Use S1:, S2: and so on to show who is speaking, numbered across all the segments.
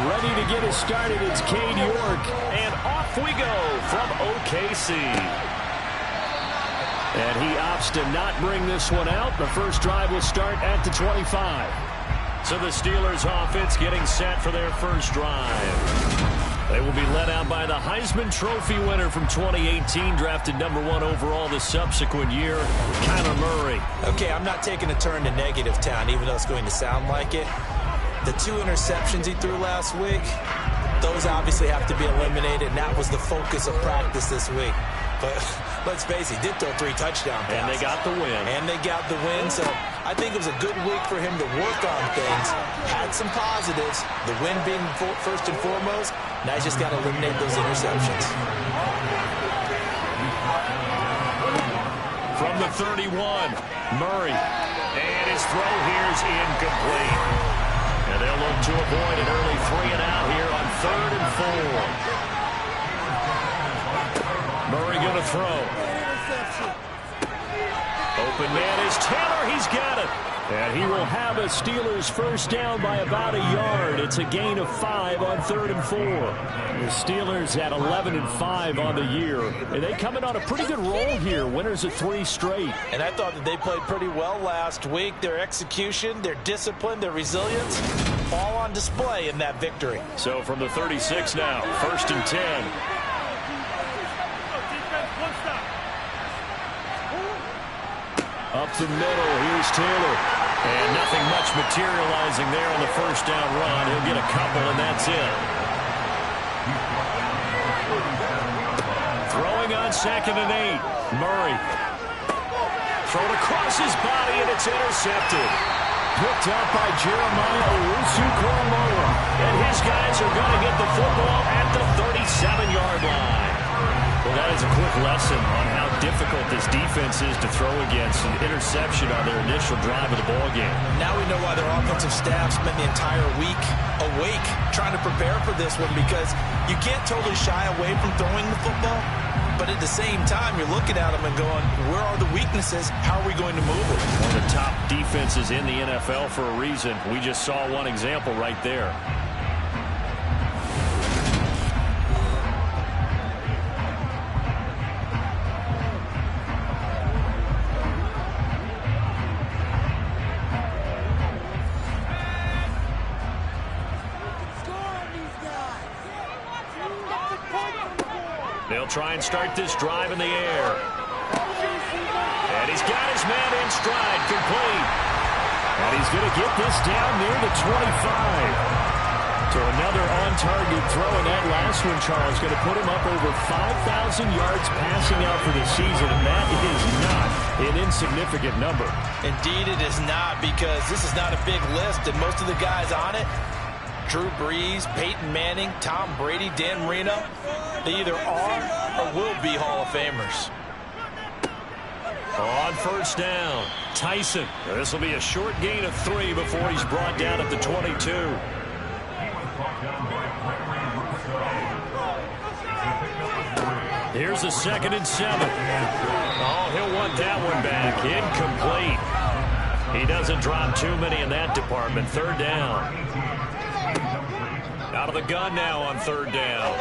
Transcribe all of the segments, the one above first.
S1: Ready to get us started, it's Cade York.
S2: And off we go from OKC.
S1: And he opts to not bring this one out. The first drive will start at the 25.
S2: So the Steelers offense getting set for their first drive. They will be led out by the Heisman Trophy winner from 2018, drafted #1 overall the subsequent year, Kyler Murray.
S3: Okay, I'm not taking a turn to negative town, even though it's going to sound like it. The 2 interceptions he threw last week, those obviously have to be eliminated, and that was the focus of practice this week. But let's face it, he did throw 3 touchdown passes.
S2: And they got the win.
S3: And they got the win, so I think it was a good week for him to work on things. Had some positives, the win being first and foremost. Now he's just got to eliminate those interceptions.
S2: From the 31, Murray. And his throw here is incomplete. And they'll look to avoid an early 3 and out here on 3rd and 4. Murray going to throw. Open man is Taylor. He's got it.
S1: And he will have a Steelers first down by about a yard. It's a gain of 5 on 3rd and 4. The Steelers at 11-5 on the year. And they coming on a pretty good roll here. Winners of 3 straight.
S3: And I thought that they played pretty well last week. Their execution, their discipline, their resilience, all on display in that victory.
S2: So from the 36 now, 1st and 10.
S1: Up the middle, here's Taylor.
S2: And nothing much materializing there on the first down run. He'll get a couple, and that's it. Throwing on 2nd and 8. Murray. Thrown across his body, and it's intercepted.
S1: Picked up by Jeremiah Owusu-Koramoah.
S2: And his guys are going to get the football at the 37-yard line. Well, that is a quick lesson on how difficult this defense is to throw against. An interception on their initial drive of the ballgame.
S3: Now we know why their offensive staff spent the entire week awake trying to prepare for this one, because you can't totally shy away from throwing the football, but at the same time you're looking at them and going, where are the weaknesses? How are we going to move it?
S2: One of the top defenses in the NFL for a reason. We just saw one example right there. They'll try and start this drive in the air. And he's got his man in stride, complete.
S1: And he's going to get this down near the 25. So another on-target throw, and that last one, Charles, going to put him up over 5,000 yards passing out for the season, and that is not an insignificant number.
S3: Indeed it is not, because this is not a big list, and most of the guys on it, Drew Brees, Peyton Manning, Tom Brady, Dan Marino, they either are or will be Hall of Famers.
S2: On first down, Tyson. This will be a short gain of 3 before he's brought down at the 22. Here's a 2nd and 7. Oh, he'll want that one back. Incomplete. He doesn't drop too many in that department. 3rd down. Out of the gun now on 3rd down.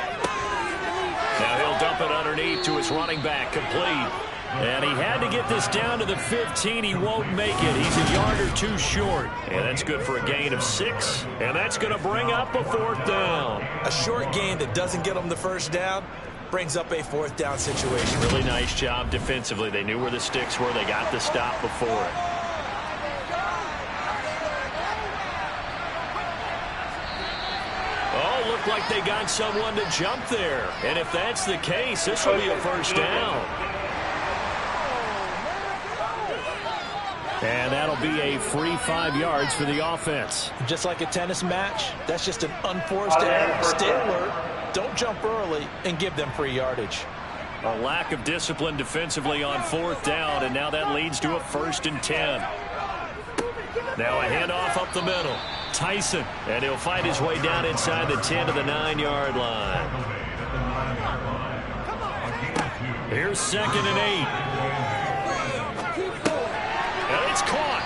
S2: Now he'll dump it underneath to his running back, complete. And he had to get this down to the 15. He won't make it. He's a yard or 2 short. And that's good for a gain of 6. And that's going to bring up a 4th down.
S3: A short gain that doesn't get him the first down brings up a 4th down situation.
S2: Really nice job defensively. They knew where the sticks were. They got the stop before it. Looked like they got someone to jump there. And if that's the case, this will be a first down.
S1: And that'll be a free 5 yards for the offense.
S3: Just like a tennis match, that's just an unforced error. Stay alert, don't jump early, and give them free yardage.
S2: A lack of discipline defensively on 4th down, and now that leads to a 1st and 10. Now a handoff up the middle. Tyson, and he'll fight his way down inside the 10 to the 9-yard line. Here's 2nd and 8. And it's caught.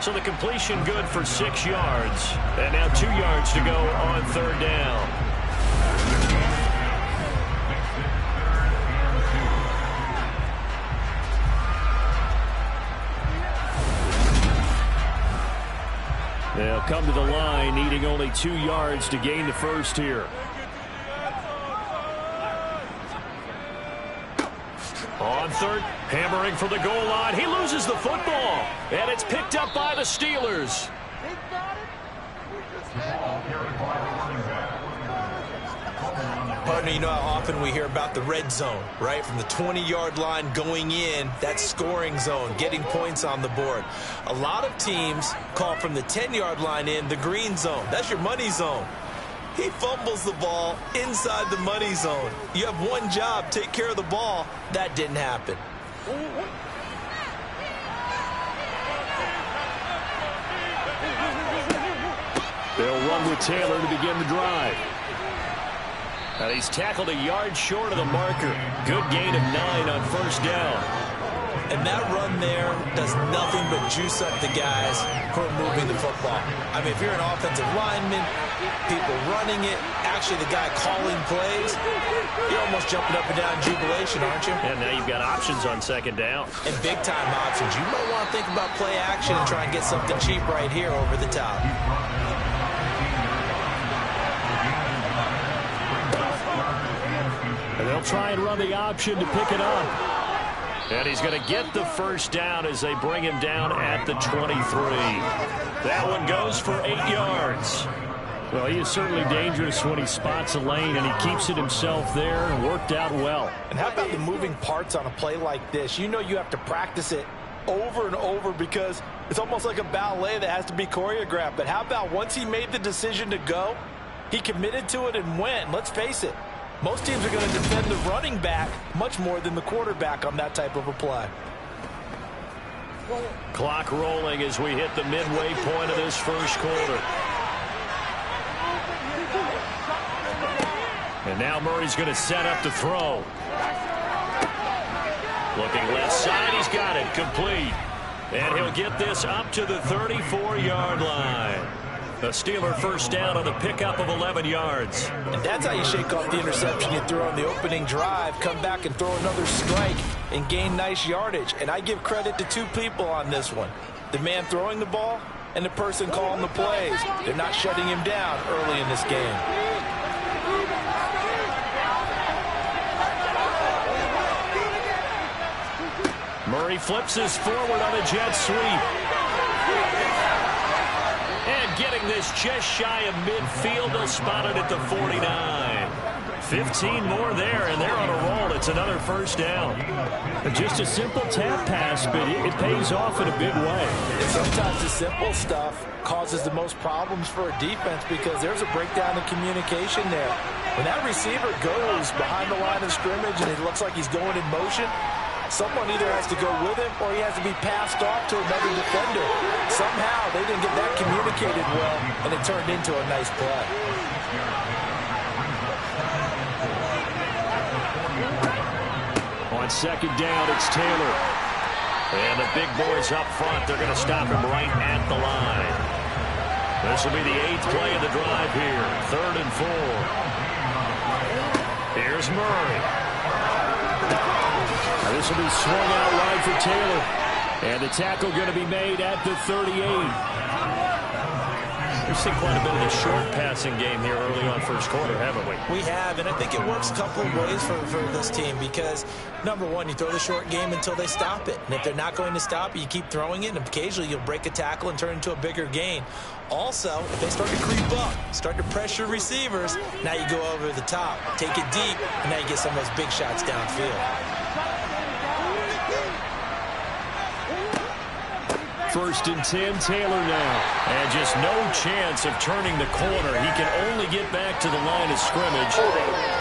S2: So So the completion good for 6 yards. And now 2 yards to go on third down. They'll come to the line, needing only 2 yards to gain the first here. On third, hammering for the goal line. He loses the football, and it's picked up by the Steelers.
S3: Partner, you know how often we hear about the red zone, right? From the 20-yard line going in, that scoring zone, getting points on the board. A lot of teams call from the 10-yard line in the green zone. That's your money zone. He fumbles the ball inside the money zone. You have one job, take care of the ball. That didn't happen.
S2: They'll run with Taylor to begin the drive. And he's tackled a yard short of the marker. Good gain of 9 on first down.
S3: And that run there does nothing but juice up the guys who are moving the football. I mean, if you're an offensive lineman, people running it, actually the guy calling plays, you're almost jumping up and down in jubilation, aren't you?
S2: And now you've got options on second down.
S3: And big-time options. You might want to think about play action and try and get something cheap right here over the top.
S2: And they'll try and run the option to pick it up. And he's going to get the first down as they bring him down at the 23. That one goes for 8 yards. Well, he is certainly dangerous when he spots a lane, and he keeps it himself there and worked out well.
S4: And how about the moving parts on a play like this? You know you have to practice it over and over because it's almost like a ballet that has to be choreographed. But how about once he made the decision to go, he committed to it and went. Let's face it. Most teams are going to defend the running back much more than the quarterback on that type of a play.
S2: Clock rolling as we hit the midway point of this first quarter. And now Murray's going to set up to throw. Looking left side, he's got it, complete. And he'll get this up to the 34-yard line. The Steeler first down on the pickup of 11 yards.
S4: And that's how you shake off the interception you threw on the opening drive, come back and throw another strike and gain nice yardage. And I give credit to 2 people on this one. The man throwing the ball and the person calling the plays. They're not shutting him down early in this game.
S2: Murray flips this forward on a jet sweep. And getting this just shy of midfield, they'll spot it at the 49. 15 more there, and they're on a roll. It's another first down.
S1: Just a simple tap pass, but it pays off in a big way.
S4: And sometimes the simple stuff causes the most problems for a defense because there's a breakdown in communication there. When that receiver goes behind the line of scrimmage and it looks like he's going in motion, someone either has to go with him or he has to be passed off to another defender. Somehow they didn't get that communicated well, and it turned into a nice play.
S2: On second down, it's Taylor. And the big boys up front, they're going to stop him right at the line. This will be the 8th play of the drive here. 3rd and 4. Here's Murray. This will be swung out wide for Taylor. And the tackle going to be made at the 38. We've seen quite a bit of the short passing game here early on first quarter, haven't we?
S3: We have, and I think it works a couple of ways for this team because, number one, you throw the short game until they stop it. And if they're not going to stop it, you keep throwing it, and occasionally you'll break a tackle and turn it into a bigger gain. Also, if they start to creep up, start to pressure receivers, now you go over the top, take it deep, and now you get some of those big shots downfield.
S2: 1st and 10, Taylor now. And just no chance of turning the corner. He can only get back to the line of scrimmage.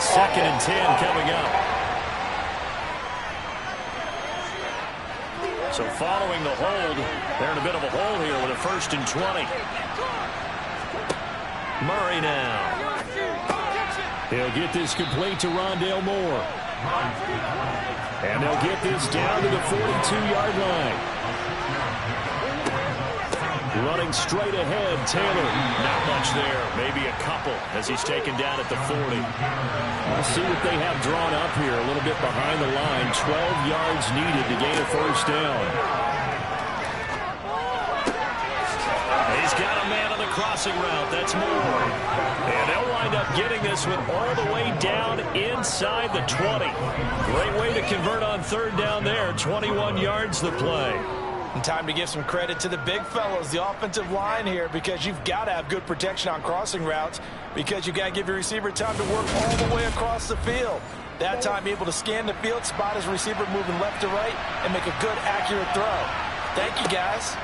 S2: 2nd and 10 coming up. So following the hold, they're in a bit of a hole here with a 1st and 20. Murray now. He'll get this complete to Rondale Moore. And they'll get this down to the 42-yard line. Running straight ahead, Taylor. Not much there. Maybe a couple as he's taken down at the 40.
S1: Let's see what they have drawn up here. A little bit behind the line. 12 yards needed to gain a first down.
S2: He's got a man on the crossing route. That's Moore. And they'll wind up getting this one all the way down inside the 20. Great way to convert on third down there. 21 yards the play.
S4: And time to give some credit to the big fellows, the offensive line here, because you've got to have good protection on crossing routes, because you've got to give your receiver time to work all the way across the field. That time, be able to scan the field, spot his receiver moving left to right, and make a good, accurate throw. Thank you, guys.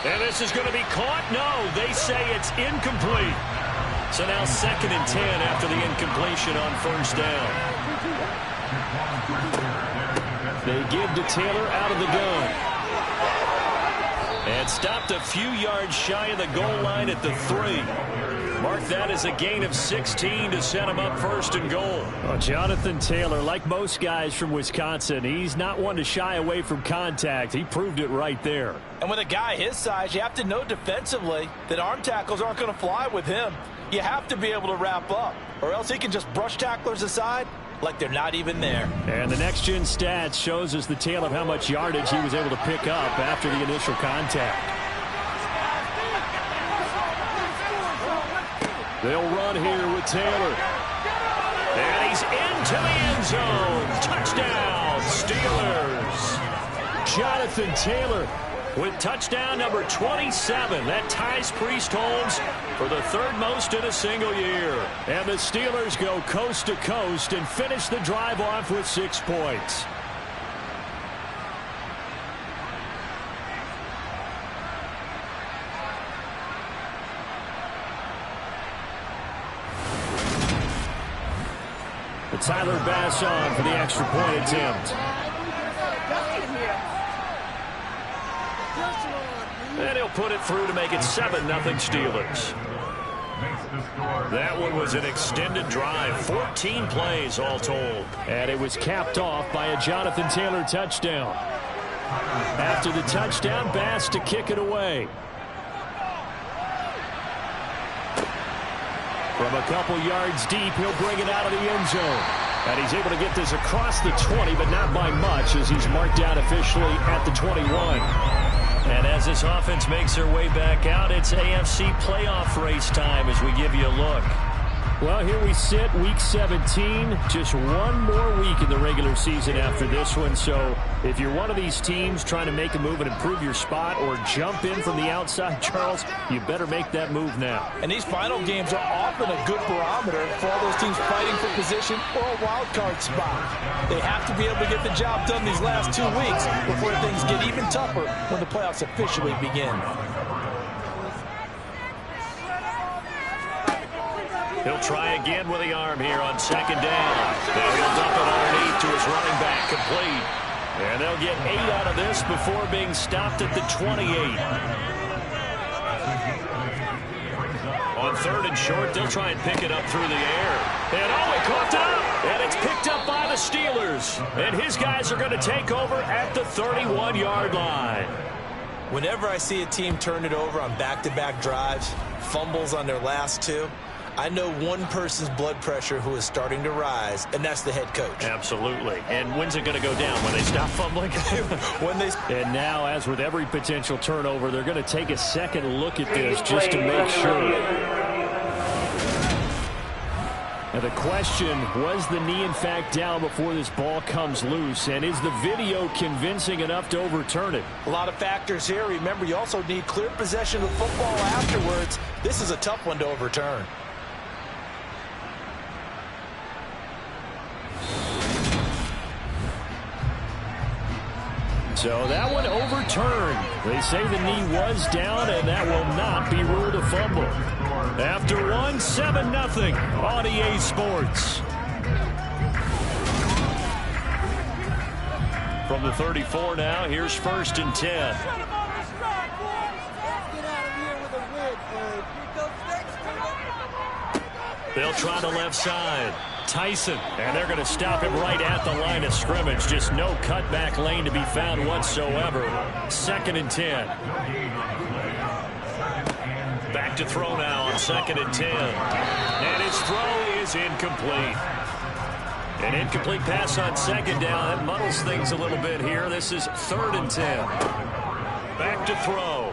S2: And this is going to be caught. No, they say it's incomplete. So now 2nd and 10 after the incompletion on first down.
S1: They give to Taylor out of the gun.
S2: And stopped a few yards shy of the goal line at the 3. Mark that as a gain of 16 to set him up 1st and goal.
S1: Well, Jonathan Taylor, like most guys from Wisconsin, he's not one to shy away from contact. He proved it right there.
S4: And with a guy his size, you have to know defensively that arm tackles aren't going to fly with him. You have to be able to wrap up, or else he can just brush tacklers aside like they're not even there.
S1: And the next-gen stats shows us the tale of how much yardage he was able to pick up after the initial contact. They'll run here with Taylor.
S2: And he's into the end zone. Touchdown, Steelers.
S1: Jonathan Taylor
S2: with touchdown number 27. That ties Priest Holmes for the 3rd most in a single year.
S1: And the Steelers go coast to coast and finish the drive off with 6 points. Tyler Bass on for the extra point attempt.
S2: And he'll put it through to make it 7-0 Steelers. That one was an extended drive. 14 plays all told.
S1: And it was capped off by a Jonathan Taylor touchdown. After the touchdown, Bass to kick it away. From a couple yards deep, he'll bring it out of the end zone. And he's able to get this across the 20, but not by much, as he's marked down officially at the 21.
S2: And as this offense makes their way back out, it's AFC playoff race time as we give you a look.
S1: Well, here we sit, Week 17. Just one more week in the regular season after this one. So if you're one of these teams trying to make a move and improve your spot or jump in from the outside, Charles, you better make that move now.
S4: And these final games are often a good barometer for all those teams fighting for position or a wild card spot. They have to be able to get the job done these last 2 weeks before things get even tougher when the playoffs officially begin.
S2: He'll try again with the arm here on 2nd down. Now he'll dump it underneath to his running back, complete. And they'll get 8 out of this before being stopped at the 28. On 3rd and short, they'll try and pick it up through the air. And he caught it up! And it's picked up by the Steelers. And his guys are going to take over at the 31-yard line.
S3: Whenever I see a team turn it over on back-to-back drives, fumbles on their last 2, I know one person's blood pressure who is starting to rise, and that's the head coach.
S2: Absolutely. And when's it going to go down? When they stop fumbling?
S1: And now, as with every potential turnover, they're going to take a second look at this just to make sure. Now the question, was the knee in fact down before this ball comes loose? And is the video convincing enough to overturn it?
S4: A lot of factors here. Remember, you also need clear possession of the football afterwards. This is a tough one to overturn.
S1: So that one overturned. They say the knee was down, and that will not be ruled a fumble. After 7-0 on EA Sports.
S2: From the 34 now, here's 1st and 10. They'll try the left side. Tyson. And they're going to stop him right at the line of scrimmage. Just no cutback lane to be found whatsoever. 2nd and 10. Back to throw now on 2nd and 10. And his throw is incomplete. An incomplete pass on 2nd down. That muddles things a little bit here. This is 3rd and 10. Back to throw.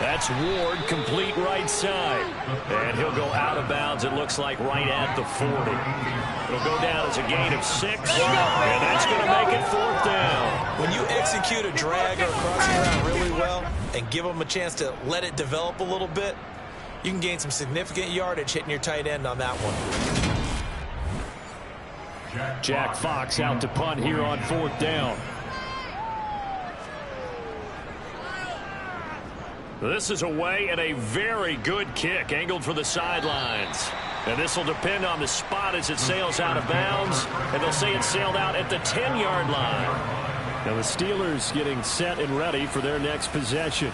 S2: That's Ward, complete right side. And he'll go out of bounds, it looks like, right at the 40. It'll go down as a gain of 6. And that's going to make it 4th down.
S3: When you execute a drag or a crossing route really well and give them a chance to let it develop a little bit, you can gain some significant yardage hitting your tight end on that one.
S1: Jack Fox out to punt here on 4th down.
S2: This is away and a very good kick angled for the sidelines. And this will depend on the spot as it sails out of bounds. And they'll say it sailed out at the 10-yard line.
S1: Now the Steelers getting set and ready for their next possession.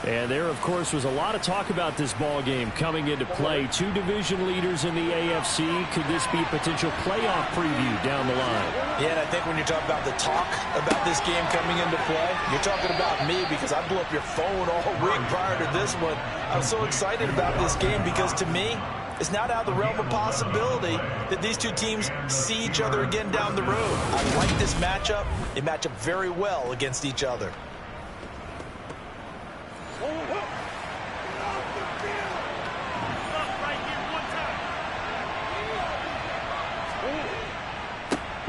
S1: And there, of course, was a lot of talk about this ball game coming into play. 2 division leaders in the AFC. Could this be a potential playoff preview down the line?
S3: Yeah, and I think when you're talking about the talk about this game coming into play, you're talking about me because I blew up your phone all week prior to this one. I'm so excited about this game because, to me, it's not out of the realm of possibility that these two teams see each other again down the road. I like this matchup. They match up very well against each other.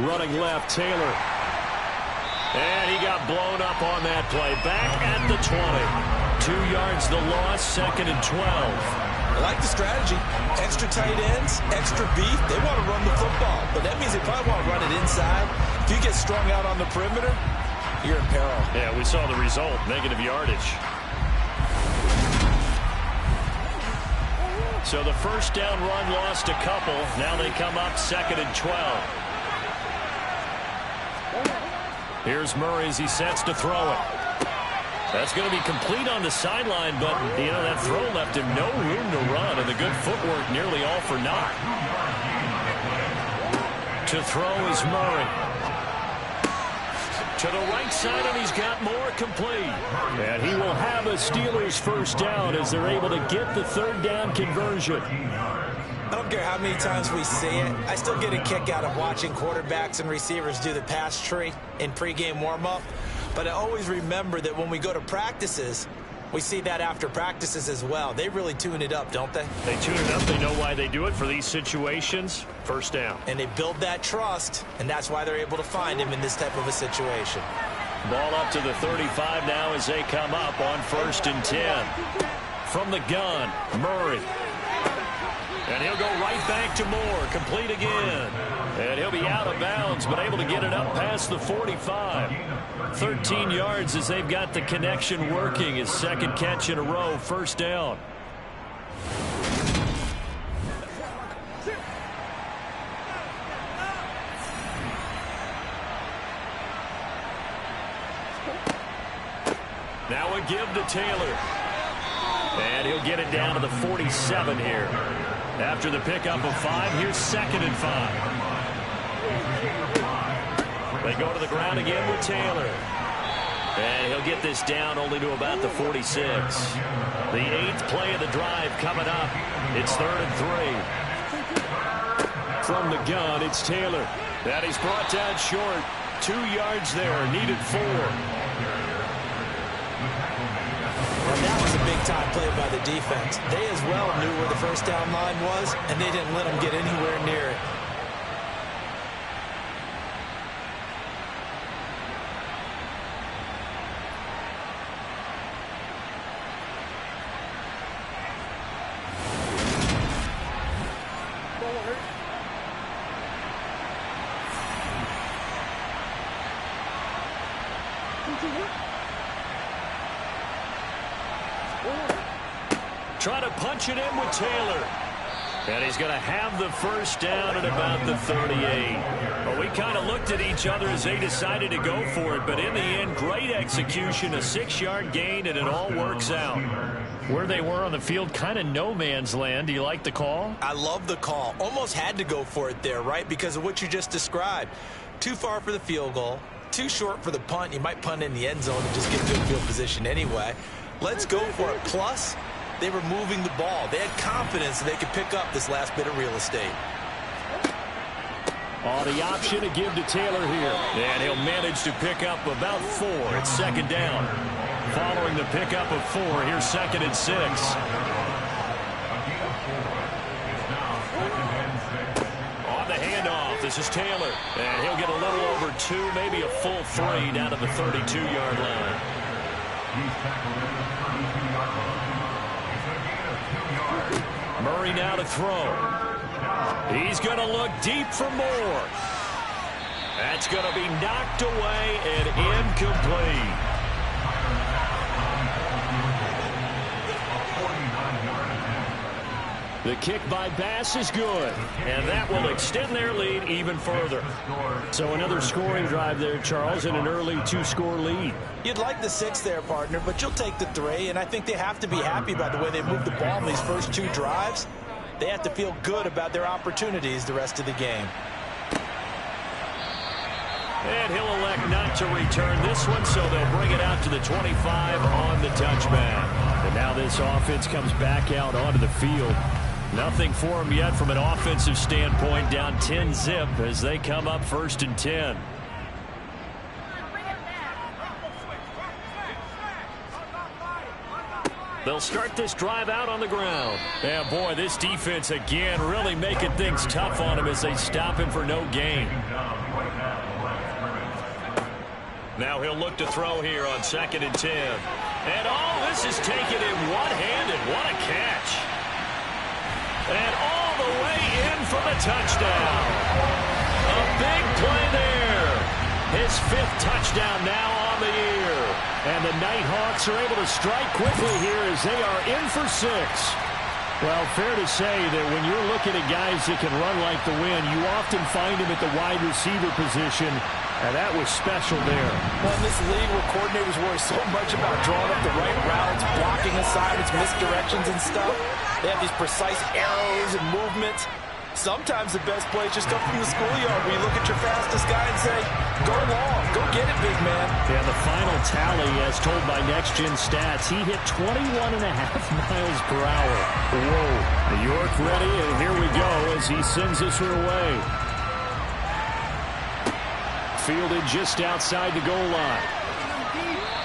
S1: Running left, Taylor.
S2: And he got blown up on that play. Back at the 20. 2 yards the loss, 2nd and 12.
S3: I like the strategy. Extra tight ends, extra beef. They want to run the football, but that means they probably want to run it inside. If you get strung out on the perimeter, you're in peril.
S2: Yeah, we saw the result, negative yardage. So the 1st down run lost a couple. Now they come up 2nd and 12. Here's Murray as he sets to throw it. That's going to be complete on the sideline, but, you know, that throw left him no room to run, and the good footwork nearly all for naught. To throw is Murray. To the right side, and he's got more, complete.
S1: And he will have a Steelers 1st down as they're able to get the 3rd down conversion.
S3: I don't care how many times we see it. I still get a kick out of watching quarterbacks and receivers do the pass tree in pregame warm-up. But I always remember that when we go to practices, we see that after practices as well. They really tune it up, don't they?
S2: They tune it up. They know why they do it for these situations. 1st down.
S3: And they build that trust, and that's why they're able to find him in this type of a situation.
S2: Ball up to the 35 now as they come up on 1st and 10. From the gun, Murray. And he'll go right back to Moore. Complete again. And he'll be out of bounds, but able to get it up past the 45. 13 yards as they've got the connection working. His 2nd catch in a row, 1st down. Now a give to Taylor. And he'll get it down to the 47 here. After the pickup of 5, here's 2nd and 5. They go to the ground again with Taylor. And he'll get this down only to about the 46. The 8th play of the drive coming up. It's 3rd and 3.
S1: From the gun, it's Taylor.
S2: And he's brought down short. 2 yards there, needed 4.
S3: And that was a big-time play by the defense. They as well knew where the 1st down line was, and they didn't let them get anywhere near it.
S2: Try to punch it in with Taylor. And he's going to have the 1st down at about the 38. Well, we kind of looked at each other as they decided to go for it. But in the end, great execution, a 6-yard gain, and it all works out. Where they were on the field, kind of no man's land. Do you like the call?
S3: I love the call. Almost had to go for it there, right? Because of what you just described. Too far for the field goal. Too short for the punt. You might punt in the end zone and just get good field position anyway. Let's go for it. Plus, they were moving the ball. They had confidence that they could pick up this last bit of real estate.
S2: Oh, the option to give to Taylor here. And he'll manage to pick up about 4. It's second down. Following the pickup of 4, here's 2nd and 6. On the handoff, this is Taylor. And he'll get a little over 2, maybe a full 3 down to the 32-yard line. Murray now to throw. He's going to look deep for more. That's going to be knocked away and incomplete. The kick by Bass is good, and that will extend their lead even further. So another scoring drive there, Charles, and an early 2-score lead.
S3: You'd like the 6 there, partner, but you'll take the 3, and I think they have to be happy by the way they moved the ball in these first 2 drives. They have to feel good about their opportunities the rest of the game.
S2: And he'll elect not to return this one, so they'll bring it out to the 25 on the touchback. And now this offense comes back out onto the field. Nothing for them yet from an offensive standpoint, down 10-zip as they come up 1st and 10. They'll start this drive out on the ground. And boy, this defense again really making things tough on him as they stop him for no gain. Now he'll look to throw here on 2nd and 10. And this is taken in one-handed. What a catch. And all the way in for the touchdown. A big play there. His 5th touchdown now on the year. And the Nighthawks are able to strike quickly here as they are in for 6. Well, fair to say that when you're looking at guys that can run like the wind, you often find them at the wide receiver position, and that was special there.
S4: Well, in this league where coordinators worry so much about drawing up the right routes, blocking assignments, misdirections and stuff, they have these precise arrows and movements. Sometimes the best plays just come from the schoolyard where you look at your fastest guy and say, go long, go get it, big man.
S2: Yeah, the final tally, as told by Next Gen Stats, he hit 21.5 miles per hour. Whoa. York ready, and here we go as he sends this one away. Fielded just outside the goal line.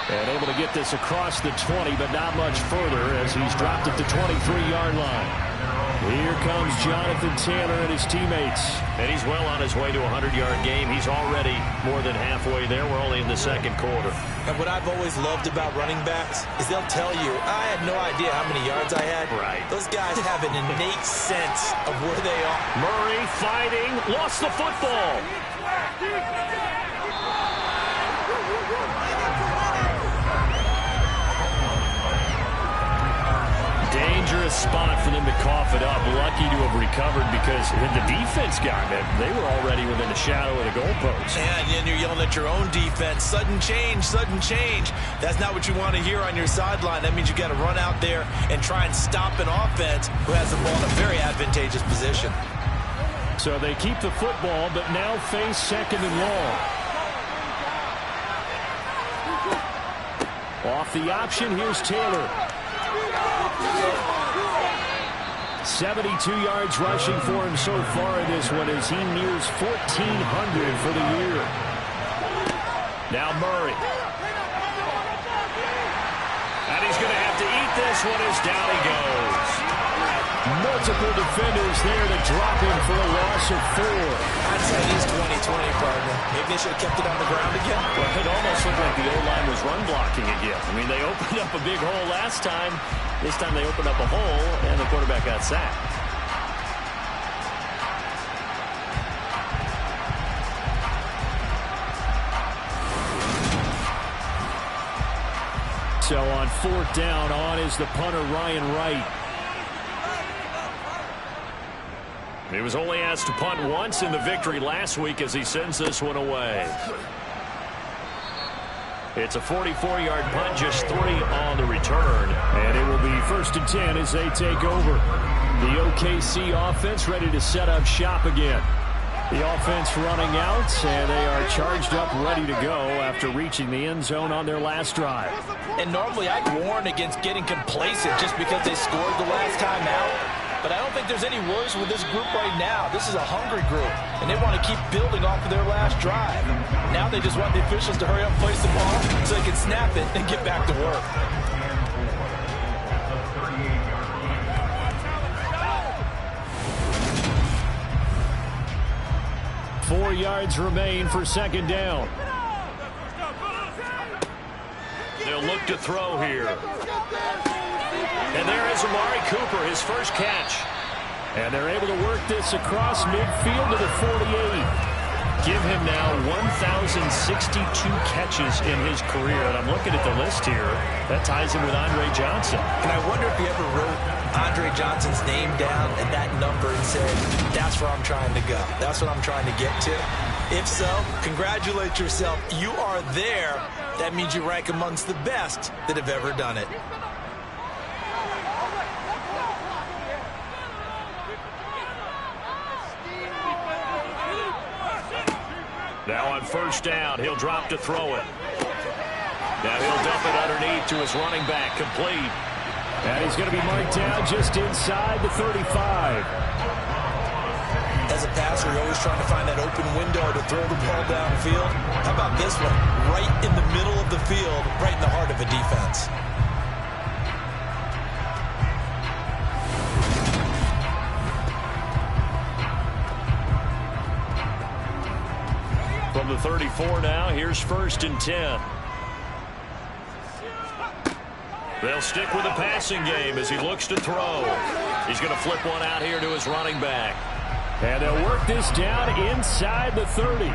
S2: And able to get this across the 20, but not much further as he's dropped at the 23-yard line. Here comes Jonathan Taylor and his teammates. And he's well on his way to a 100-yard game. He's already more than halfway there. We're only in the 2nd quarter.
S3: And what I've always loved about running backs is they'll tell you, I had no idea how many yards I had.
S2: Right.
S3: Those guys have an innate sense of where they are.
S2: Murray fighting, lost the football. Dangerous spot for them to cough it up. Lucky to have recovered because when the defense got it, they were already within the shadow of the goalpost.
S3: And then you're yelling at your own defense. Sudden change, sudden change. That's not what you want to hear on your sideline. That means you got to run out there and try and stop an offense who has the ball in a very advantageous position.
S2: So they keep the football, but now face 2nd and long. Off the option, here's Taylor. 72 yards rushing for him so far in this one as he nears 1,400 for the year. Now Murray. And he's going to have to eat this one as down he goes. Multiple defenders there to drop him for a loss of 4.
S3: I'd say it is 2020, partner. Maybe they should have kept it on the ground again.
S2: Well, it almost looked like the O-line was run blocking again. I mean, they opened up a big hole last time. This time they opened up a hole, and the quarterback got sacked. So on 4th down, on is the punter, Ryan Wright. He was only asked to punt once in the victory last week as he sends this one away. It's a 44-yard punt, just 3 on the return.
S1: And it will be 1st and 10 as they take over. The OKC offense ready to set up shop again. The offense running out, and they are charged up, ready to go after reaching the end zone on their last drive.
S4: And normally I'd warn against getting complacent just because they scored the last time out. But I don't think there's any worries with this group right now. This is a hungry group, and they want to keep building off of their last drive. Now they just want the officials to hurry up and place the ball so they can snap it and get back to work.
S1: Four yards remain for 2nd down.
S2: They'll look to throw here. And there is Amari Cooper, his first catch.
S1: And they're able to work this across midfield to the 48.
S2: Give him now 1,062 catches in his career. And I'm looking at the list here. That ties him with Andre Johnson.
S3: And I wonder if he ever wrote Andre Johnson's name down and that number and said, that's where I'm trying to go. That's what I'm trying to get to. If so, congratulate yourself. You are there. That means you rank amongst the best that have ever done it.
S2: Now on 1st down, he'll drop to throw it. Now he'll dump it underneath to his running back, complete.
S1: And he's going to be marked down just inside the 35.
S3: As a passer, you're always trying to find that open window to throw the ball downfield. How about this one? Right in the middle of the field, right in the heart of a defense.
S2: From the 34 now, here's 1st and 10. They'll stick with the passing game as he looks to throw. He's going to flip one out here to his running back.
S1: And they'll work this down inside the 30.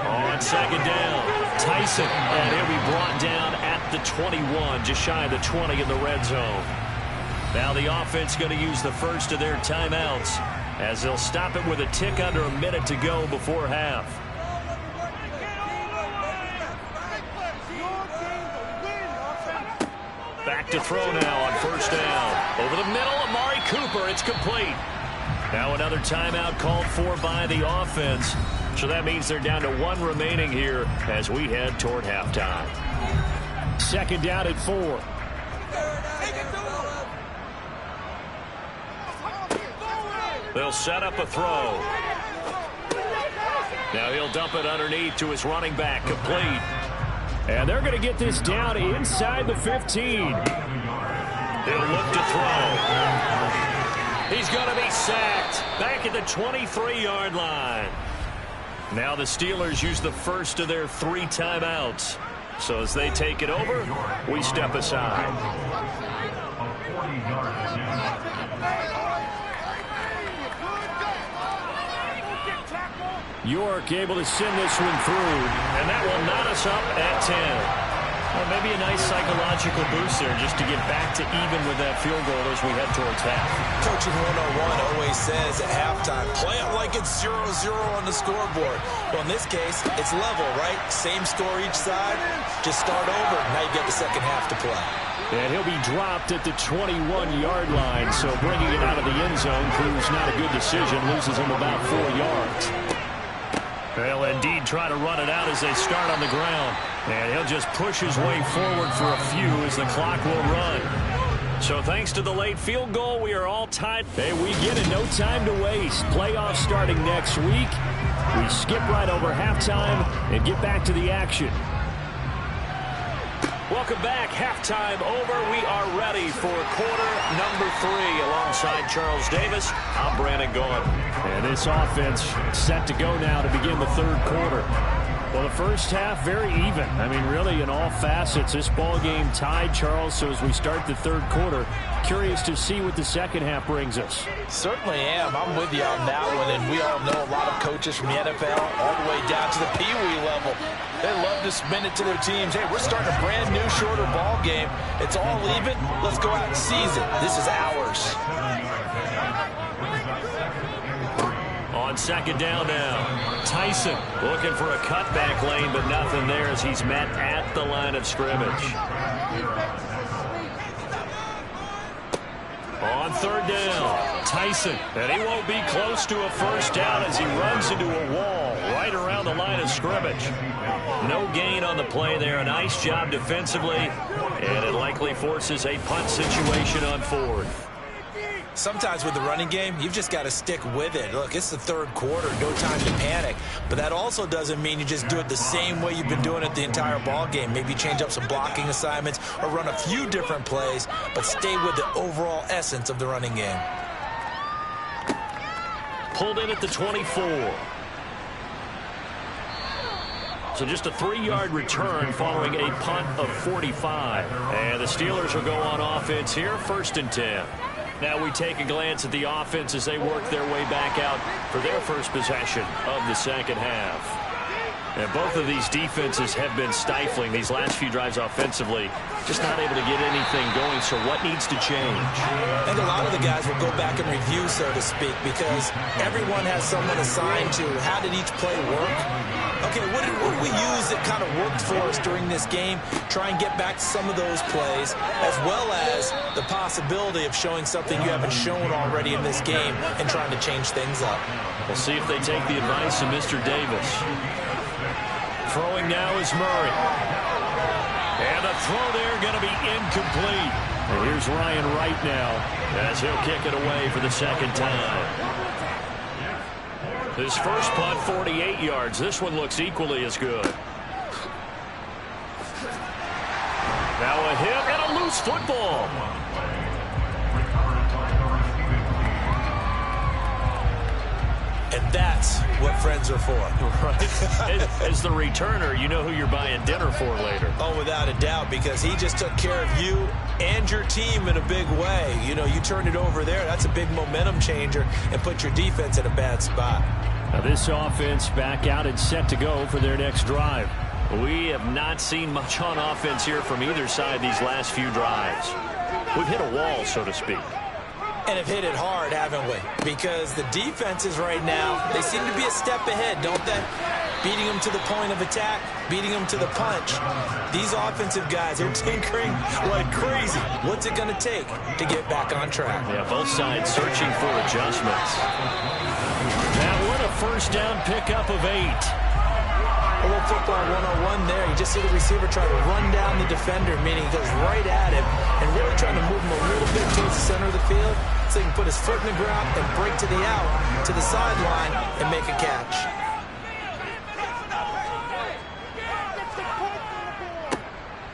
S2: On 2nd down, Tyson. And he'll be brought down at the 21, just shy of the 20 in the red zone. Now the offense going to use the first of their timeouts as they'll stop it with a tick under a minute to go before half. Back to throw now on 1st down. Over the middle, Amari Cooper. It's complete. Now another timeout called for by the offense. So that means they're down to 1 remaining here as we head toward halftime.
S1: 2nd down at 4.
S2: They'll set up a throw. Now he'll dump it underneath to his running back, complete.
S1: And they're going to get this down inside the 15.
S2: He'll look to throw. He's going to be sacked back at the 23-yard line. Now the Steelers use the first of their 3 timeouts. So as they take it over, we step aside.
S1: York able to send this one through.
S2: And that will knot us up at 10.
S1: Well, maybe a nice psychological boost there just to get back to even with that field goal as we head towards half.
S3: Coaching 101 always says at halftime, play it like it's 0-0 on the scoreboard. Well, in this case, it's level, right? Same score each side. Just start over. Now you get the second half to play.
S1: And he'll be dropped at the 21-yard line, so bringing it out of the end zone proves not a good decision. Loses him about 4 yards.
S2: They'll indeed try to run it out as they start on the ground. And he'll just push his way forward for a few as the clock will run. So thanks to the late field goal, we are all tied.
S1: Hey, we get it. No time to waste. Playoffs starting next week. We skip right over halftime and get back to the action.
S2: Welcome back. Halftime over. We are ready for quarter number 3 alongside Charles Davis. I'm Brandon Gaudin.
S1: And this offense set to go now to begin the 3rd quarter. Well, the first half, very even. I mean, really, in all facets, this ball game tied, Charles. So as we start the 3rd quarter, curious to see what the second half brings us.
S4: Certainly am. I'm with you on that one. And we all know a lot of coaches from the NFL all the way down to the Pee Wee level. They love to spin it to their teams. Hey, we're starting a brand new, shorter ball game. It's all even. Let's go out and seize it. This is ours.
S2: On On second down now, Tyson looking for a cutback lane, but nothing there as he's met at the line of scrimmage. On third down, Tyson, and he won't be close to a first down as he runs into a wall right around the line of scrimmage. No gain on the play there. A nice job defensively, and it likely forces a punt situation on fourth.
S3: Sometimes with the running game, you've just got to stick with it. Look, it's the third quarter, no time to panic. But that also doesn't mean you just do it the same way you've been doing it the entire ball game. Maybe change up some blocking assignments or run a few different plays, but stay with the overall essence of the running game.
S2: Pulled in at the 24. So just a 3-yard return following a punt of 45. And the Steelers will go on offense here, 1st and 10. Now we take a glance at the offense as they work their way back out for their first possession of the second half. And both of these defenses have been stifling these last few drives offensively. Just not able to get anything going, so what needs to change?
S3: I think a lot of the guys will go back and review, so to speak, because everyone has someone assigned to how did each play work. Okay, what did we use that kind of worked for us during this game? Try and get back to some of those plays, as well as the possibility of showing something you haven't shown already in this game and trying to change things up.
S2: We'll see if they take the advice of Mr. Davis. Throwing now is Murray. And a throw there going to be incomplete. And here's Ryan Wright now as he'll kick it away for the second time. His first punt, 48 yards. This one looks equally as good. Now a hit and a loose football.
S3: And that's what friends are for.
S2: Right. As the returner, you know who you're buying dinner for later.
S3: Oh, without a doubt, because he just took care of you and your team in a big way. You know, you turned it over there. That's a big momentum changer and put your defense in a bad spot.
S1: Now this offense back out and set to go for their next drive.
S2: We have not seen much on offense here from either side these last few drives. We've hit a wall, so to speak.
S3: And have hit it hard, haven't we? Because the defenses right now, they seem to be a step ahead, don't they? Beating them to the point of attack, beating them to the punch. These offensive guys are tinkering like crazy. What's it going to take to get back on track?
S2: Yeah, both sides searching for adjustments.
S1: Now what a first down pickup of 8.
S3: A little football 101 there. You just see the receiver try to run down the defender, meaning he goes right at him and really trying to move him a little bit towards the center of the field so he can put his foot in the ground and break to the out, to the sideline, and make a catch.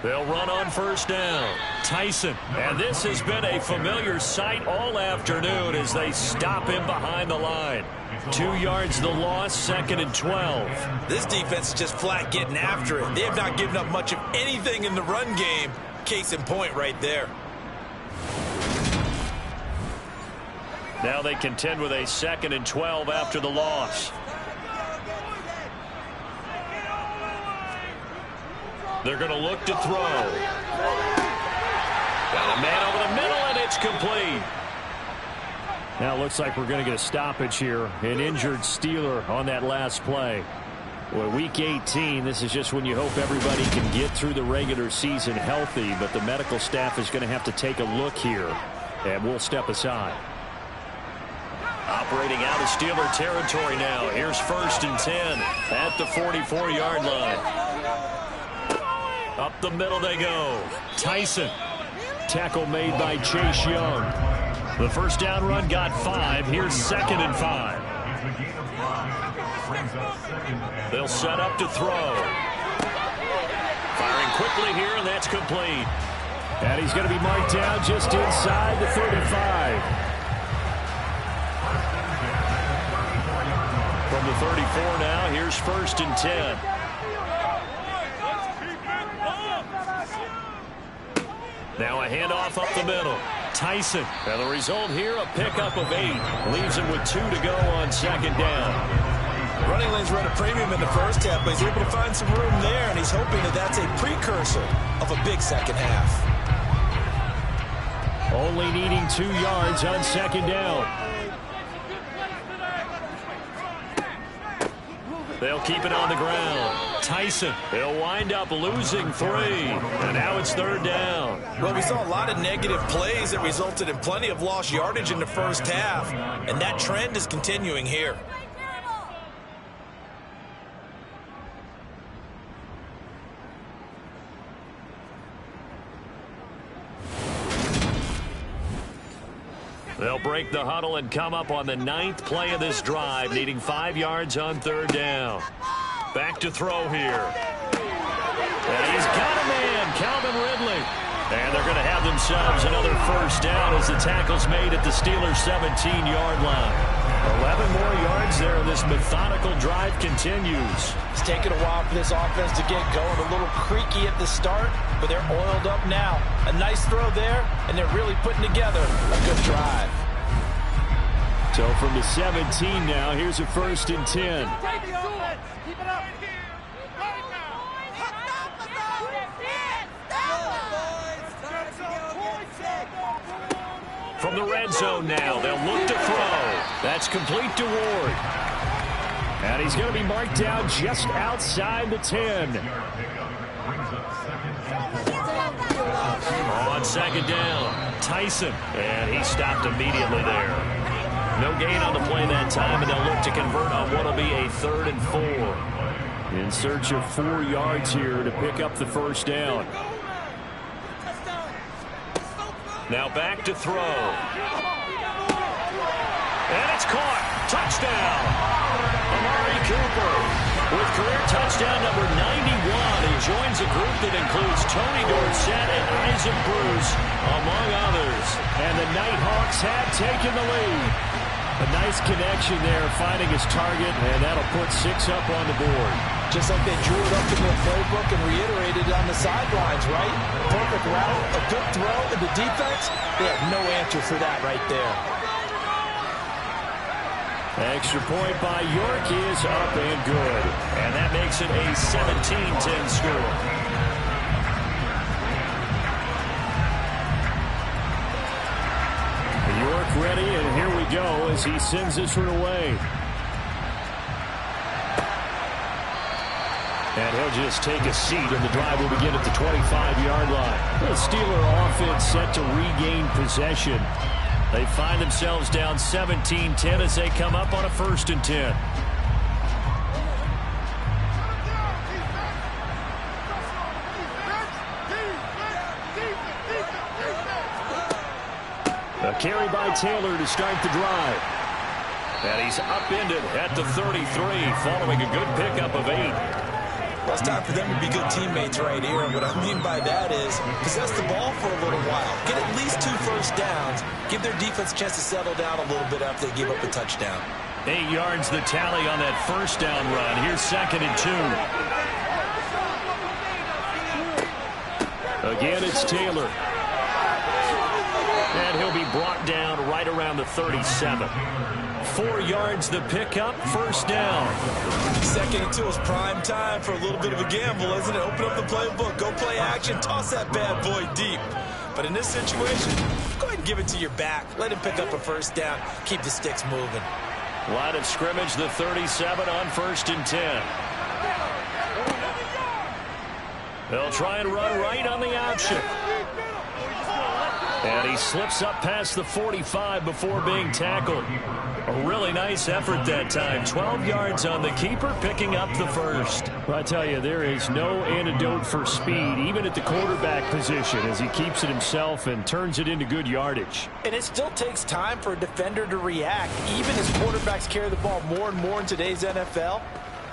S2: They'll run on first down. Tyson. And this has been a familiar sight all afternoon as they stop him behind the line. 2 yards the loss, 2nd and 12.
S3: This defense is just flat getting after it. They have not given up much of anything in the run game. Case in point right there.
S2: Now they contend with a 2nd and 12 after the loss. They're going to look to throw. Got a man over the middle, and it's complete.
S1: Now it looks like we're going to get a stoppage here. An injured Steeler on that last play. Well, week 18, this is just when you hope everybody can get through the regular season healthy, but the medical staff is going to have to take a look here, and we'll step aside.
S2: Operating out of Steeler territory now. Here's 1st and 10 at the 44-yard line. Up the middle they go. Tyson.
S1: Tackle made by Chase Young.
S2: The first down run got 5. Here's 2nd and 5. They'll set up to throw. Firing quickly here, and that's complete.
S1: And he's going to be marked down just inside the 35.
S2: From the 34 now, here's 1st and 10. Now a handoff up the middle. Tyson. And the result here, a pickup of 8. Leaves him with 2 to go on 2nd down.
S3: Running lanes run a premium in the first half, but he's able to find some room there, and he's hoping that that's a precursor of a big second half.
S1: Only needing 2 yards on 2nd down.
S2: They'll keep it on the ground. Tyson, he'll wind up losing 3. And now it's 3rd down.
S4: Well, we saw a lot of negative plays that resulted in plenty of lost yardage in the first half. And that trend is continuing here.
S2: They'll break the huddle and come up on the 9th play of this drive, needing 5 yards on 3rd down. Back to throw here. And he's got a man, Calvin Ridley. And they're going to have themselves another 1st down as the tackle's made at the Steelers' 17-yard line. 11 more yards there, and this methodical drive continues.
S4: It's taken a while for this offense to get going. A little creaky at the start, but they're oiled up now. A nice throw there, and they're really putting together a good drive.
S1: So from the 17 now, here's a 1st and 10.
S2: From the red zone now, they'll look to throw. That's complete to Ward.
S1: And he's going to be marked down just outside the 10.
S2: On 2nd down, Tyson. And he stopped immediately there. No gain on the play that time, and they'll look to convert on what will be a 3rd and 4.
S1: In search of 4 yards here to pick up the 1st down.
S2: Now back to throw. And it's caught. Touchdown. Amari Cooper with career touchdown number 91. He joins a group that includes Tony Dorsett and Isaac Bruce, among others.
S1: And the Nighthawks have taken the lead. A nice connection there, finding his target, and that'll put 6 up on the board.
S4: Just like they drew it up in their playbook and reiterated it on the sidelines, right? Perfect route, a good throw, and the defense, they have no answer for that right there.
S1: Extra point by York is up and good.
S2: And that makes it a 17-10 score.
S1: York ready, and here we go as he sends this one away. And he'll just take a seat, and the drive will begin at the 25-yard line. The Steeler offense set to regain possession. They find themselves down 17-10 as they come up on a 1st and 10. A carry by Taylor to start the drive.
S2: And he's upended at the 33 following a good pickup of 8.
S4: Well, it's time for them to be good teammates right here. And what I mean by that is possess the ball for a little while. Get at least 2 first downs. Give their defense a chance to settle down a little bit after they give up a touchdown.
S2: 8 yards the tally on that 1st down run. Here's 2nd and
S1: 2. Again, it's Taylor.
S2: And he'll be brought down right around the 37. 4 yards the pickup, 1st down.
S4: 2nd and 2 is prime time for a little bit of a gamble, isn't it? Open up the playbook, go play action, toss that bad boy deep. But in this situation, go ahead and give it to your back. Let him pick up a 1st down, keep the sticks moving.
S2: Line of scrimmage, the 37 on 1st and 10. They'll try and run right on the option. And he slips up past the 45 before being tackled. A really nice effort that time. 12 yards on the keeper, picking up the 1st.
S1: Well, I tell you, there is no antidote for speed, even at the quarterback position, as he keeps it himself and turns it into good yardage.
S4: And it still takes time for a defender to react. Even as quarterbacks carry the ball more and more in today's NFL,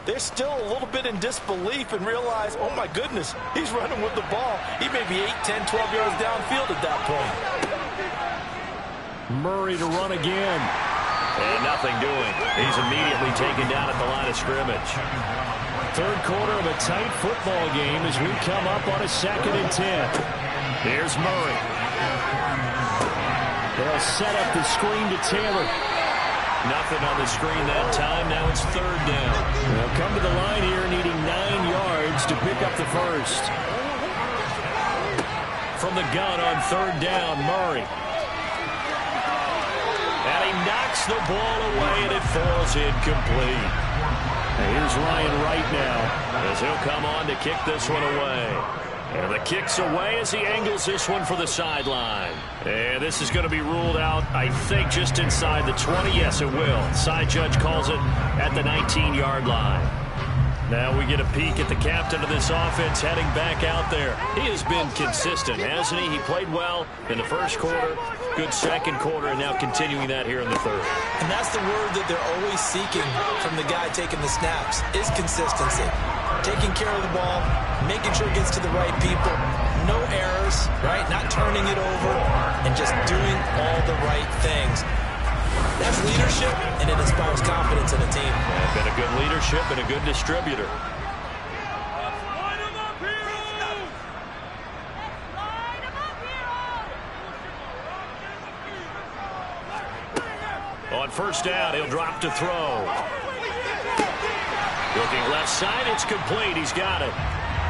S4: they're still a little bit in disbelief and realize, oh my goodness, he's running with the ball. He may be 8, 10, 12 yards downfield at that
S1: point. Murray to run again.
S2: And nothing doing. He's immediately taken down at the line of scrimmage.
S1: 3rd quarter of a tight football game as we come up on a 2nd and 10.
S2: Here's Murray.
S1: They'll set up the screen to Taylor.
S2: Nothing on the screen that time. Now it's 3rd down.
S1: They'll come to the line here needing 9 yards to pick up the 1st.
S2: From the gun on 3rd down, Murray. And he knocks the ball away, and it falls incomplete. And here's Ryan Wright now as he'll come on to kick this one away. And the kick's away as he angles this one for the sideline. And this is going to be ruled out, I think, just inside the 20. Yes, it will. Side judge calls it at the 19-yard line. Now we get a peek at the captain of this offense heading back out there. He has been consistent, hasn't he? He played well in the first quarter, good second quarter, and now continuing that here in the third.
S3: And that's the word that they're always seeking from the guy taking the snaps, is consistency. Taking care of the ball, making sure it gets to the right people, no errors, right? Not turning it over, and just doing all the right things. That's leadership, and it inspires confidence in a team.
S2: And been a good leadership and a good distributor. On first down, he'll drop to throw. Looking left side, it's complete. He's got it.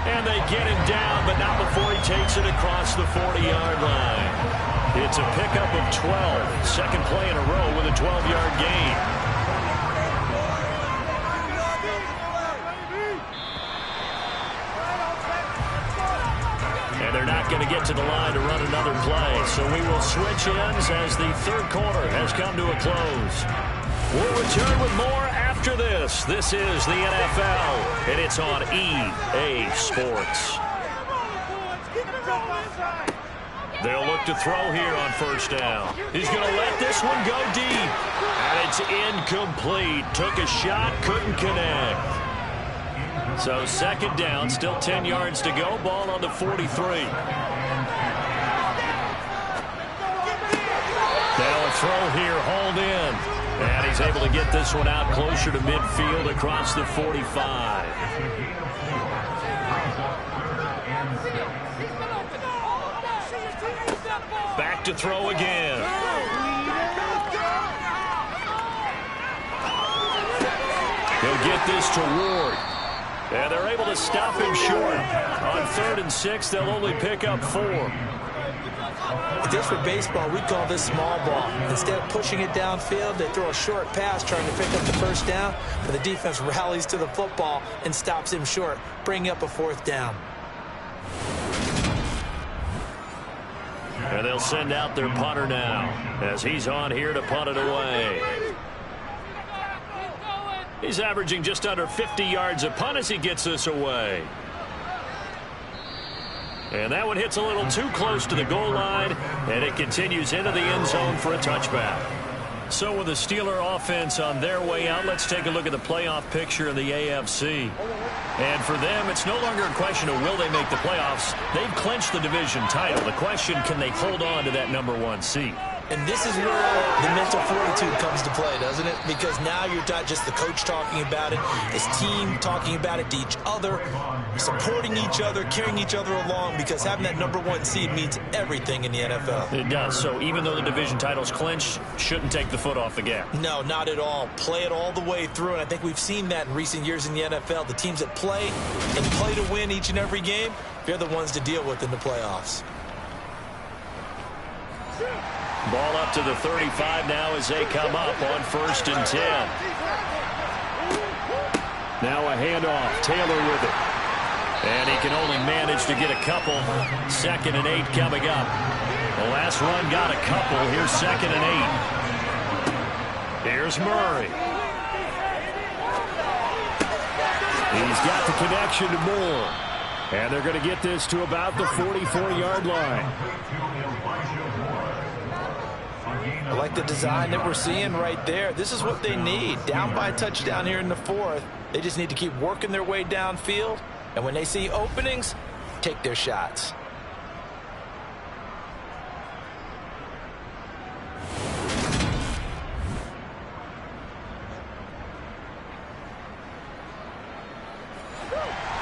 S2: And they get him down, but not before he takes it across the 40-yard line. It's a pickup of 12. Second play in a row with a 12-yard gain. And they're not going to get to the line to run another play. So we will switch ends as the third quarter has come to a close. We'll return with more after this. This is the NFL, and it's on EA Sports. They'll look to throw here on first down. He's going to let this one go deep. And it's incomplete. Took a shot, couldn't connect. So second down, still 10 yards to go. Ball on the 43. Now a throw here, hauled in. And he's able to get this one out closer to midfield across the 45. Back to throw again. He'll get this to Ward. And they're able to stop him short. On 3rd and 6, they'll only pick up 4.
S3: Just for baseball, we call this small ball. Instead of pushing it downfield, they throw a short pass trying to pick up the first down, but the defense rallies to the football and stops him short, bringing up a 4th down.
S2: And they'll send out their punter now as he's on here to punt it away. He's averaging just under 50 yards a punt as he gets this away. And that one hits a little too close to the goal line, and it continues into the end zone for a touchback. So with the Steeler offense on their way out, let's take a look at the playoff picture in the AFC. And for them, it's no longer a question of will they make the playoffs. They've clinched the division title. The question, can they hold on to that #1 seed?
S3: And this is where the mental fortitude comes to play, doesn't it? Because now you're not just the coach talking about it, this team talking about it to each other, supporting each other, carrying each other along, because having that #1 seed means everything in the NFL.
S2: It does. So even though the division title's clinched, shouldn't take the foot off the gas.
S3: No, not at all. Play it all the way through, and I think we've seen that in recent years in the NFL. The teams that play and play to win each and every game, they're the ones to deal with in the playoffs.
S2: Ball up to the 35 now as they come up on 1st and 10. Now a handoff. Taylor with it. And he can only manage to get a couple. 2nd and 8 coming up. The last run got a couple. Here's 2nd and 8. Here's Murray. He's got the connection to Moore. And they're going to get this to about the 44-yard line.
S3: I like the design that we're seeing right there. This is what they need. Down by a touchdown here in the 4th. They just need to keep working their way downfield. And when they see openings, take their shots.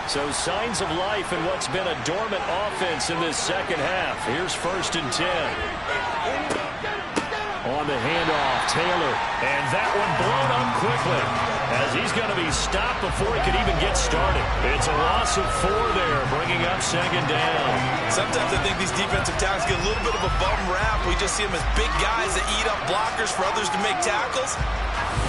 S2: So signs of life in what's been a dormant offense in this second half. Here's 1st and 10. On the handoff, Taylor. And that one blown up quickly as he's going to be stopped before he could even get started. It's a loss of 4 there, bringing up 2nd down.
S3: Sometimes I think these defensive tackles get a little bit of a bum rap. We just see them as big guys that eat up blockers for others to make tackles.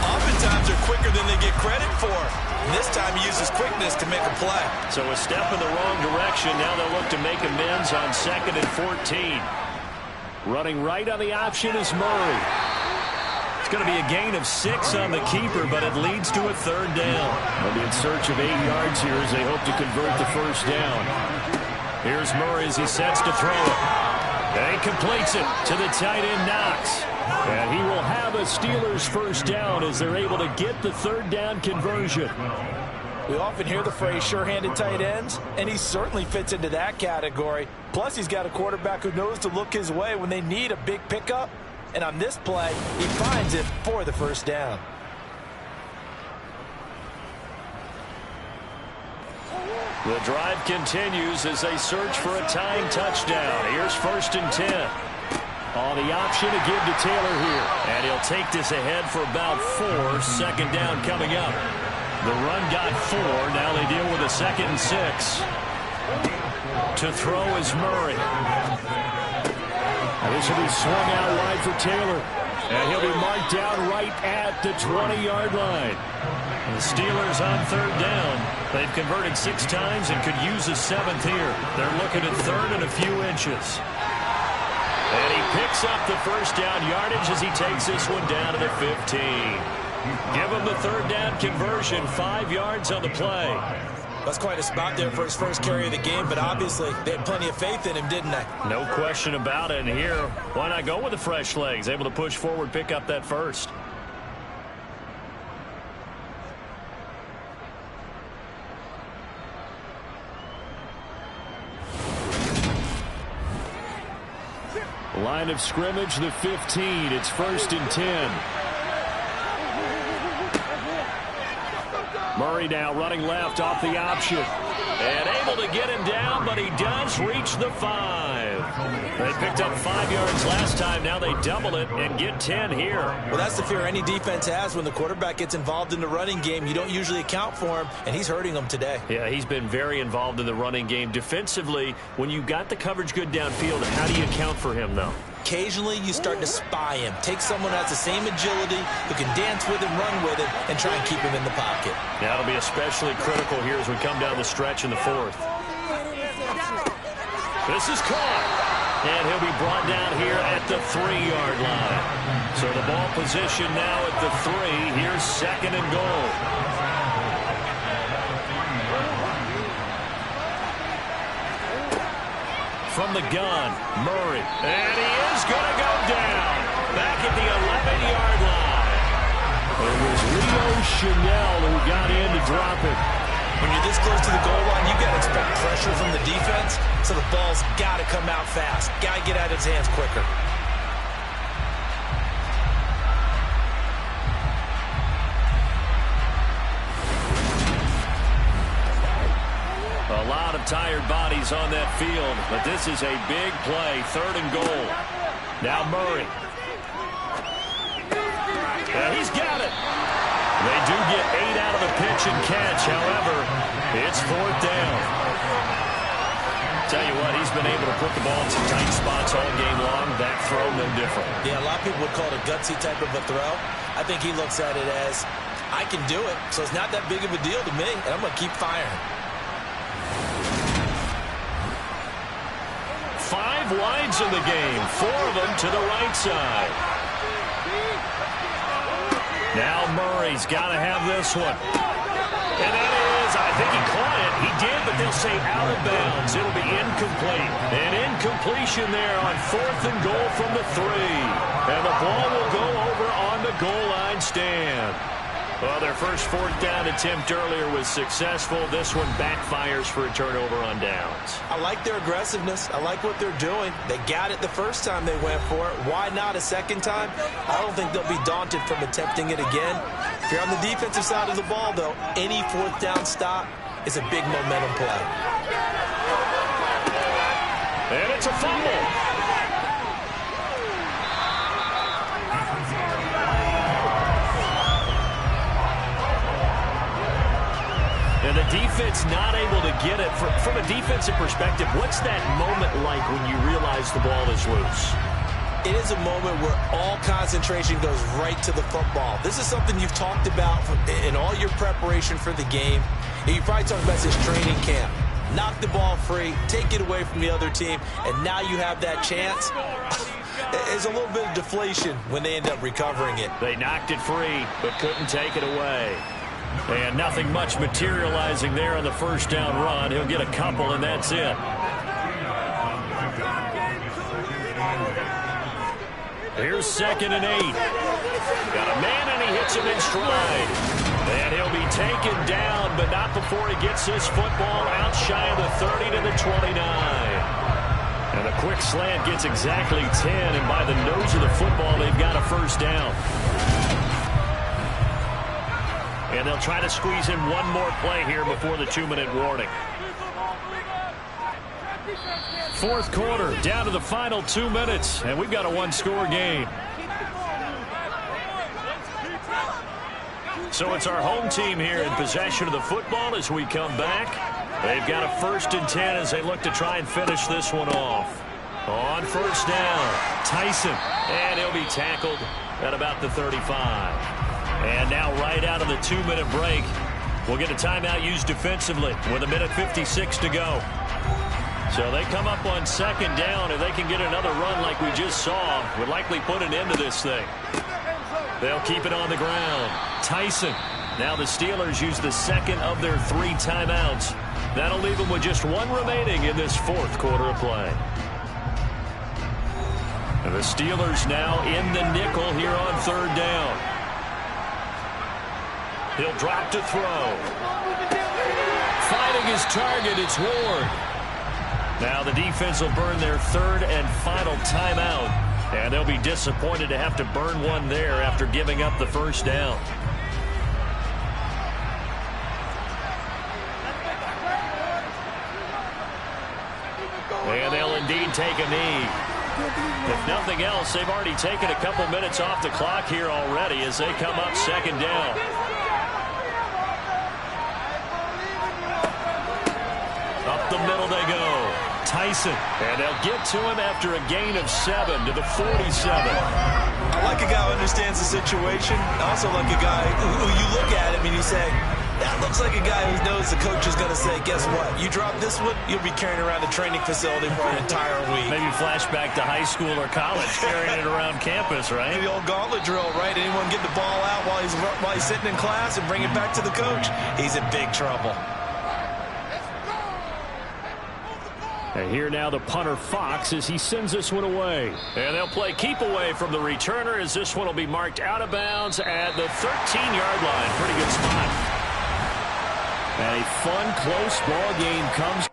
S3: Oftentimes they're quicker than they get credit for. And this time he uses quickness to make a play.
S2: So a step in the wrong direction. Now they'll look to make amends on 2nd and 14. Running right on the option is Murray. It's going to be a gain of 6 on the keeper, but it leads to a 3rd down.
S1: They'll be in search of 8 yards here as they hope to convert the 1st down.
S2: Here's Murray as he sets to throw it. And he completes it to the tight end, Knox.
S1: And he will have a Steelers 1st down as they're able to get the 3rd down conversion.
S4: We often hear the phrase sure-handed tight ends, and he certainly fits into that category. Plus, he's got a quarterback who knows to look his way when they need a big pickup. And on this play, he finds it for the 1st down.
S2: The drive continues as they search for a tying touchdown. Here's 1st and 10. On the option to give to Taylor here. And he'll take this ahead for about 4. 2nd down coming up. The run got 4. Now they deal with a 2nd and 6. To throw is Murray.
S1: And this will be swung out wide for Taylor. And he'll be marked down right at the 20-yard line.
S2: The Steelers on 3rd down. They've converted 6 times and could use a 7th here. They're looking at 3rd and a few inches. And he picks up the 1st down yardage as he takes this one down to the 15. Give him the 3rd down conversion, 5 yards on the play.
S3: That's quite a spot there for his first carry of the game, but obviously they had plenty of faith in him, didn't they?
S2: No question about it. And here, why not go with the fresh legs? Able to push forward, pick up that 1st.
S1: Line of scrimmage, the 15. It's 1st and 10. Murray now running left off the option.
S2: And able to get him down, but he does reach the 5. They picked up 5 yards last time. Now they double it and get 10 here.
S3: Well, that's the fear any defense has when the quarterback gets involved in the running game. You don't usually account for him, and he's hurting them today.
S2: Yeah, he's been very involved in the running game. Defensively, when you got the coverage good downfield, how do you account for him, though?
S3: Occasionally, you start to spy him. Take someone who has the same agility, who can dance with him, run with him, and try and keep him in the pocket.
S2: That'll be especially critical here as we come down the stretch in the 4th. This is caught. And he'll be brought down here at the 3-yard line. So the ball position now at the 3. Here's 2nd and goal. From the gun, Murray. And he is going to go down. Back at the 11-yard line.
S1: It was Leo Chanel who got in to drop it.
S3: When you're this close to the goal line, you got to expect pressure from the defense, so the ball's got to come out fast. Got to get out of his hands quicker.
S2: A lot of tired bodies on that field, but this is a big play. 3rd and goal. Now Murray. And he's got it. They do get 8 out of the pitch and catch. However, it's 4th down. Tell you what, he's been able to put the ball in some tight spots all game long. That throw, no different.
S3: Yeah, a lot of people would call it a gutsy type of a throw. I think he looks at it as, I can do it, so it's not that big of a deal to me, and I'm going to keep firing.
S2: 5 wides in the game, 4 of them to the right side. Now Murray's got to have this one. And that is, I think he caught it. He did, but they'll say out of bounds. It'll be incomplete. An incompletion there on 4th and goal from the 3. And the ball will go over on the goal line stand. Well, their first 4th down attempt earlier was successful. This one backfires for a turnover on downs.
S3: I like their aggressiveness. I like what they're doing. They got it the first time they went for it. Why not a second time? I don't think they'll be daunted from attempting it again. If you're on the defensive side of the ball, though, any 4th down stop is a big momentum play.
S2: And it's a fumble. And the defense not able to get it. From a defensive perspective, what's that moment like when you realize the ball is loose?
S3: It is a moment where all concentration goes right to the football. This is something you've talked about in all your preparation for the game. And you probably talked about this training camp. Knock the ball free, take it away from the other team, and now you have that chance. There's a little bit of deflation when they end up recovering it.
S2: They knocked it free, but couldn't take it away. And nothing much materializing there on the first down run. He'll get a couple, and that's it. Here's 2nd and 8. Got a man, and he hits him in stride. And he'll be taken down, but not before he gets this football out shy of the 30 to the 29. And a quick slant gets exactly 10, and by the nose of the football, they've got a first down. And they'll try to squeeze in one more play here before the 2-minute warning. Fourth quarter, down to the final 2 minutes, and we've got a one-score game. So it's our home team here in possession of the football as we come back. They've got a 1st and 10 as they look to try and finish this one off. On first down, Tyson, and he'll be tackled at about the 35. And now right out of the 2-minute break, we'll get a timeout used defensively with 1:56 to go. So they come up on 2nd down. If they can get another run like we just saw, would likely put an end to this thing. They'll keep it on the ground. Tyson. Now the Steelers use the 2nd of their 3 timeouts. That'll leave them with just 1 remaining in this 4th quarter of play. And the Steelers now in the nickel here on 3rd down. He'll drop to throw. Finding his target, it's Ward. Now the defense will burn their 3rd and final timeout. And they'll be disappointed to have to burn one there after giving up the first down. And they'll indeed take a knee. If nothing else, they've already taken a couple minutes off the clock here already as they come up 2nd down. Up the middle they go. Tyson, and they'll get to him after a gain of 7 to the 47.
S3: I like a guy who understands the situation. I also like a guy who you look at him and you say, that looks like a guy who knows the coach is going to say, guess what? You drop this one, you'll be carrying around the training facility for an entire week.
S2: Maybe flashback to high school or college, carrying it around campus, right?
S3: The old gauntlet drill, right? Anyone get the ball out while he's sitting in class and bring it back to the coach? He's in big trouble.
S2: And here now the punter Fox as he sends this one away. And they'll play keep away from the returner as this one will be marked out of bounds at the 13-yard line. Pretty good spot. And a fun, close ball game comes.